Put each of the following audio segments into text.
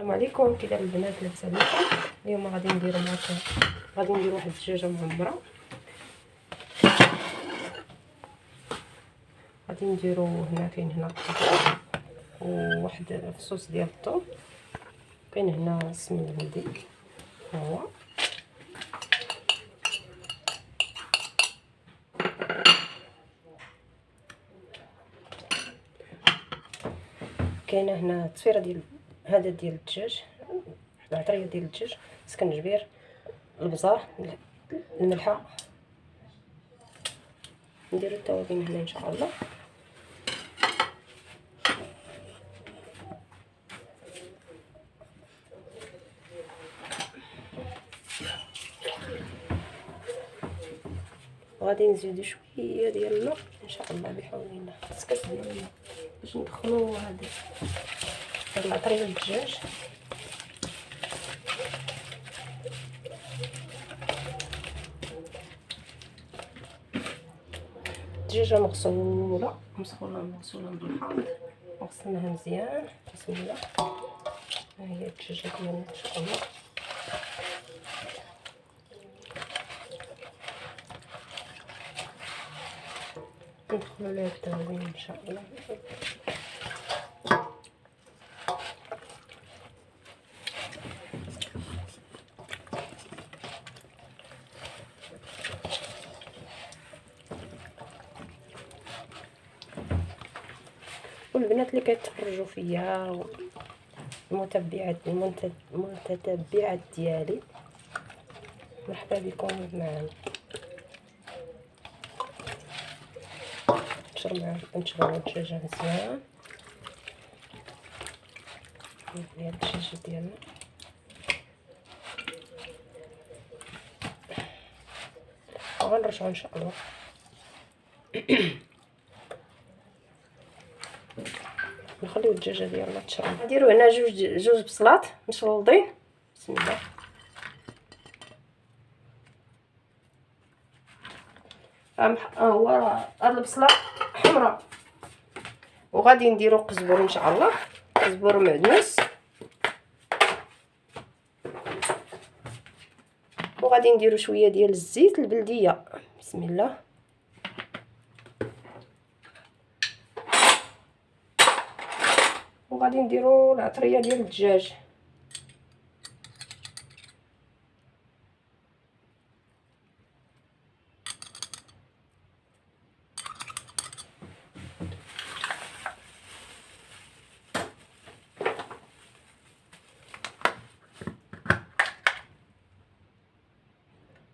السلام عليكم. كي داير البنات؟ لاباس عليكم؟ اليوم غادي نديرو واحد الدجاجه معمره. غادي نديرو هنا، كاين هنا الخضره وواحد فصوص ديال الثوم، كاين هنا السمن البلدي ها هو، كاينه هنا التصفيره ديال هذا ديال الدجاج، واحد العطريه ديال الدجاج، سكنجبير، البزار، الملحه. نديرو التوابل هنا ان شاء الله. غادي نزيدو شويه ديال الماء ان شاء الله بحول الله، كاس ديال الماء باش ندخلو هاد العطريه ديال الدجاج. الدجاجه مغسوله بالحامض وغسلناها مزيان. بسم الله، ها هي الدجاجه ديالنا ان شاء الله. ندخلو ليها التوابل ان شاء الله. والبنات اللي كيتفرجوا فيا المتتبعات ديالي، مرحبا بكم معنا. نشربوا الدجاجه مزيان، هي الدجاجه ديالنا. وغنرجعوا ان شاء الله. نخليو الدجاجه ديالنا تشرب. نديرو هنا جوج بصلات مشلوضين. بسم الله. هو هاد البصله حمراء، وغادي نديرو قزبر ان شاء الله، قزبر معدنوس، وغادي نديرو شويه ديال الزيت البلديه. بسم الله. وغادي نديرو العطريه ديال الدجاج.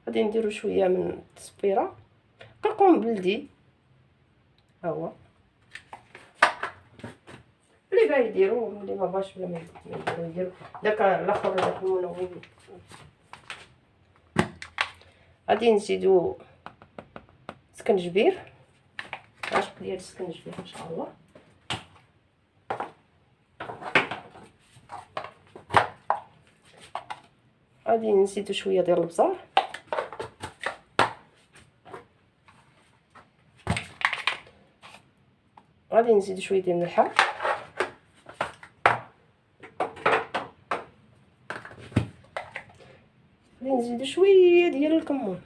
غادي نديرو شويه من التصفيره، قرقوم بلدي ها هو، اللي بغا يديرو، اللي ما بغاش بلا ما يديرو داك الاخر داك المنون. غادي نزيدو سكنجبير، عشق ديال السكنجبير ان شاء الله. غادي نزيدو شويه ديال البزار، غادي نزيدو شويه ديال الملحه، غادي نزيدو شويه ديال الكمون،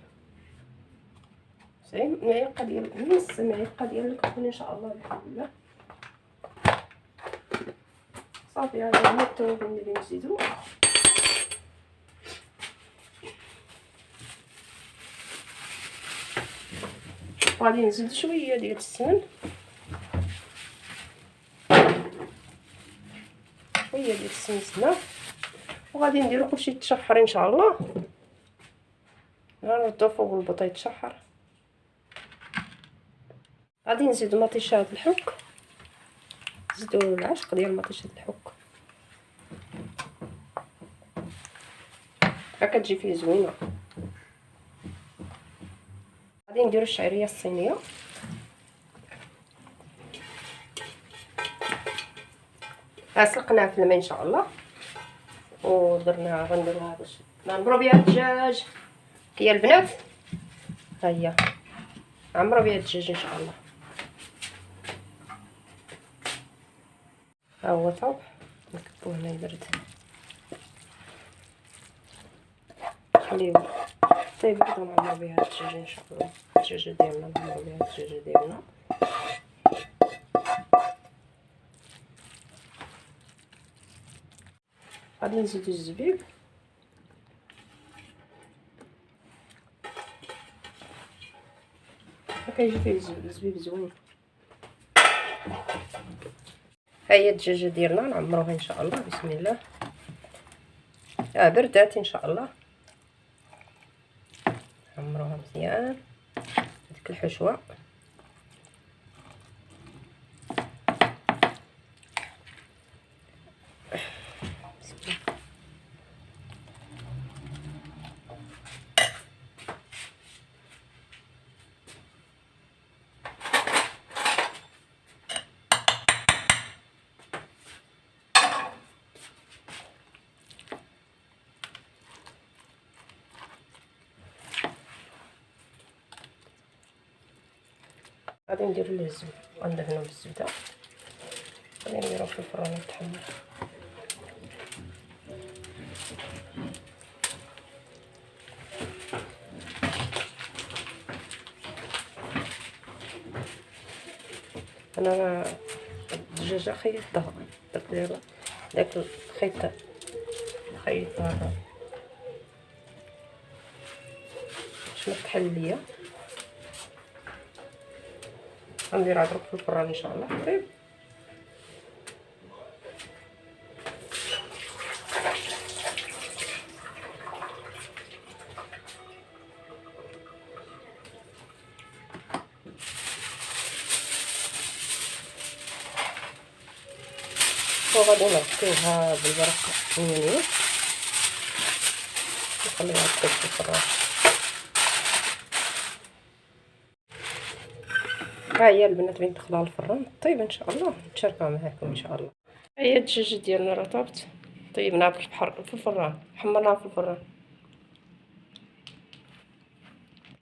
معلقه ديال نص معلقه ديال الكمون ان شاء الله بحول الله. صافي، هذا هو التوابل اللي نزيدو. غادي نزيد شويه ديال السمن، شويه ديال السمسمه، وغادي نديرو كلشي يتشحر ان شاء الله. غنردو فوق البطاط يتشحر. غادي نزيدو مطيشه الحك، نزيدو العشق ديال مطيشه الحك، هكا تجي فيه زوينه. غادي نديرو الشعريه الصينيه، سلقناها في الماء ان شاء الله، ودرناها غنديروها باش نعمرو بها الدجاج. هي البنات ها هي عمرو بها الدجاج ان شاء الله. ها هو طاب، نكبوه هنا يبرد. نخليهم طيب نبداو نعمرو بها الدجاجه ان شاء الله. الدجاجه ديالنا نعمرو بها الدجاجه ديالنا. غادي نزيدو الزبيب، كيجي فيه الزبيب زوين. ها هي الدجاجه ديالنا نعمروها ان شاء الله. بسم الله. بردات ان شاء الله. نعمروها مزيان هذيك الحشوه. غادي نديرو ليه الزبده، غندهنو بالزبده، غادي نديروه في الفران يتحمر. انا الدجاجه خيطتها، درت داك الخيط خيطتها باش ما تحل ليا. غنديرها درك في الفران ان شاء الله قريب. وغادي نغطيوها بالورق النيني نخليها تطيب في الفران. ها هي البنات بين تدخلها الفران طيب ان شاء الله نشاركها معكم ان شاء الله. ها هي الدجاجه ديالنا راه طابت، طيبناها في الفران، حمرناها في الفران.